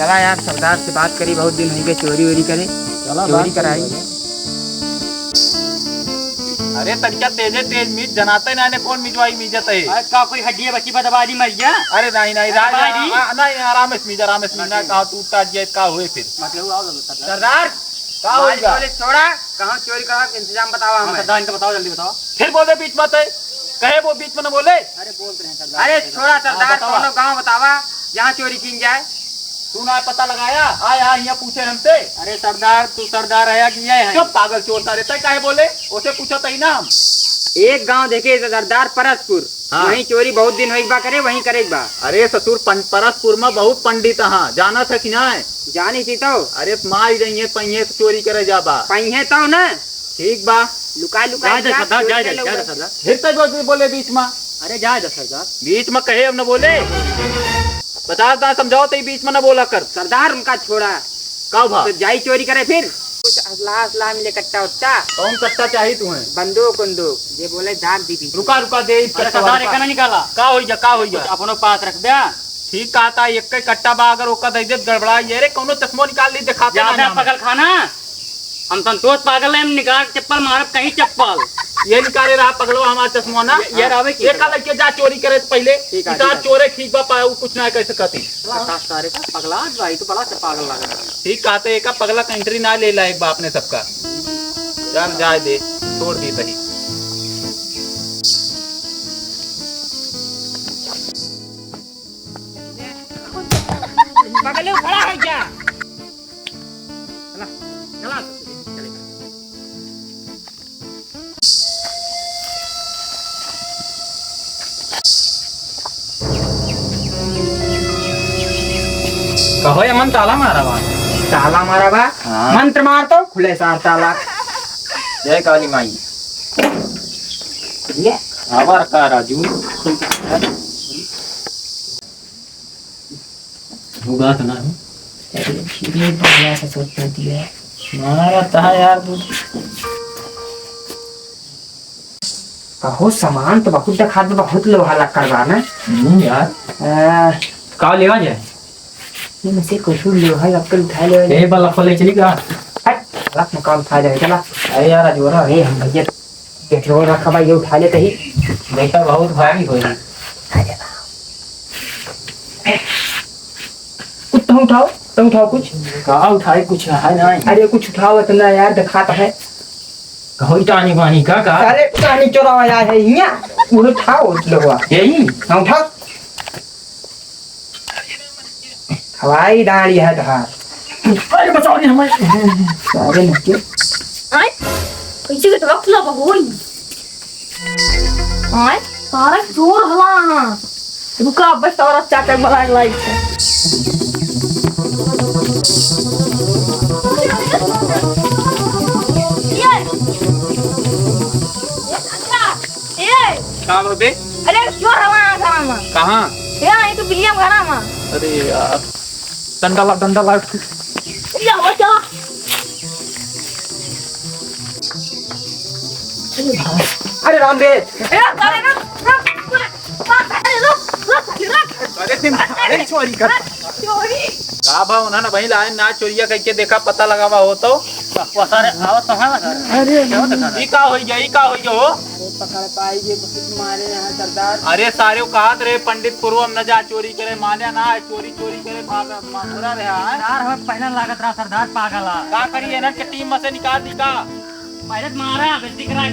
चला यार सरदार से बात करी, बहुत दिन हो गए चोरी वोरी करे, चोरी कराई। अरे तनिका तेजे तेज मीट जनाते ना ने कौन मिजवाई मीजत है। अरे का कोई हड्डी बची बदबाजी मर गया। अरे नहीं नहीं नहीं आराम से मीजा ना कहा टूटा जाए का हुए फिर मतलब आओ सरदार का होगा छोड़ा, कहाँ चोरी करा इंतजाम बताओ हमें। सरदार इनको बताओ, जल्दी बताओ। फिर बोले बीच मत है, कहे वो बीच में न बोले। अरे बोलते हैं सरदार। अरे छोड़ा सरदार, बतावा। कौन गाँव बतावा जहाँ चोरी की जाए। तू ना पता लगाया आया यहाँ पूछे हमसे। अरे सरदार तू सरदार है कि ये है? क्यों पागल चोर सारे तय काहे बोले, उसे पूछो तई ना हम। एक गांव देखे सरदार परसपुर, हाँ। वहीं चोरी बहुत दिन होई बा करे, वहीं करे बा। अरे ससुर परसपुर में बहुत पंडित हाँ जाना था कि ना है। जानी थी तो अरे मार जाइए पहिए से चोरी करे जा बा। पहिए तो न ठीक बा, लुका लुका जा सरदार, जा सरदार। फिर तय बोले बीच में। अरे जा सरदार। बीच में कहे हम न बोले, बता समझाओ तो बीच में न बोला कर। सरदार उनका छोड़ा का भा तो जाई चोरी करे, फिर कुछ असला मिले कट्टा उट्टा, कौन कट्टा चाहिए तुम्हें? बंदूक उंदूक ये बोले दाग दी थी। रुका दे अरे सरदार एक ना निकाला का हो जा अपनो पास रख दिया। ठीक कहा था, एक कट्टा बा अगर ओका दे दे गड़बड़ा ये रे कोनो चश्मो निकाल ली दिखाते ज्यादा पकड़ खाना हम संतोष पागल है, निकाल चप्पल मारब कहीं चप्पल ये निकाले रहा पगलो हमारा चश्मो ना। ये रहे की एक लड़के जा चोरी करे तो पहले ठीक है, इतार ठीक है। चोरे ठीक बा पाए कुछ ना कैसे कहती। सारे का पगला भाई तो बड़ा से पागल लग रहा है। ठीक कहते एक पगला कंट्री ना ले ला एक बाप ने सबका। चल जाए दे, छोड़ दी सही। बगले खड़ा हो जा। चला चलेगा। कहो ये मन ताला मारा बा। ताला मारा बा, हाँ। मंत्र मार तो खुले सार ताला। जय काली माई। ये आवार का राजू होगा तो ना ये बढ़िया से सोच होती है। मारा था यार तू। कहो सामान तो बहुत दिखा दे, बहुत लोहा लग करवा ना यार का लेवा जाए ये में से कुछ लोहा लग कर उठा ले। ए वाला खोले चली का। हट लग मकान उठा जाए चला। अरे यार अजोरा अरे हम भैया पेट्रोल रखा भाई, ये उठा लेते ही देखा बहुत भारी होई। तुम उठाओ, तुम उठाओ कुछ। कहा उठाए कुछ है ना। अरे कुछ उठाओ इतना यार, दिखाता है। कहो टानी पानी का अरे पानी चोरा आया है यहाँ, वो उठाओ लोहा। यही हाँ उठाओ। हवाई डाली है तहार। अरे बचाओ रे हमें। सारे नक्के Ay, कैसे के टका खुला बहोई। आय, सारा जोर हला। रुका बस सारा चाकर बलाग लाइट है। ये ये का बे अरे जोर हला घरा में। कहां? ये तो बिलियम घरा में। अरे यार डंडा ला या बचा। अरे राम बे अरे अरे ना अरे तुम अरे चोरी कर चोरी का भाव ना भाई लाए ना चोरिया कह के देखा पता लगावा हो तो सारे आवत तो है। अरे ई का होई गया हो। पकड़ पाई ये बहुत मारे यहाँ सरदार। अरे सारे कहा रे पंडित पूर्व न जा चोरी करे, माने ना है चोरी करे भागा मामूरा रहा है। सरदार हमें पहले लागत रहा सरदार पागल है। का करिए ना कि टीम में से निकाल दी का। पहले मारा बस दिख रहा है।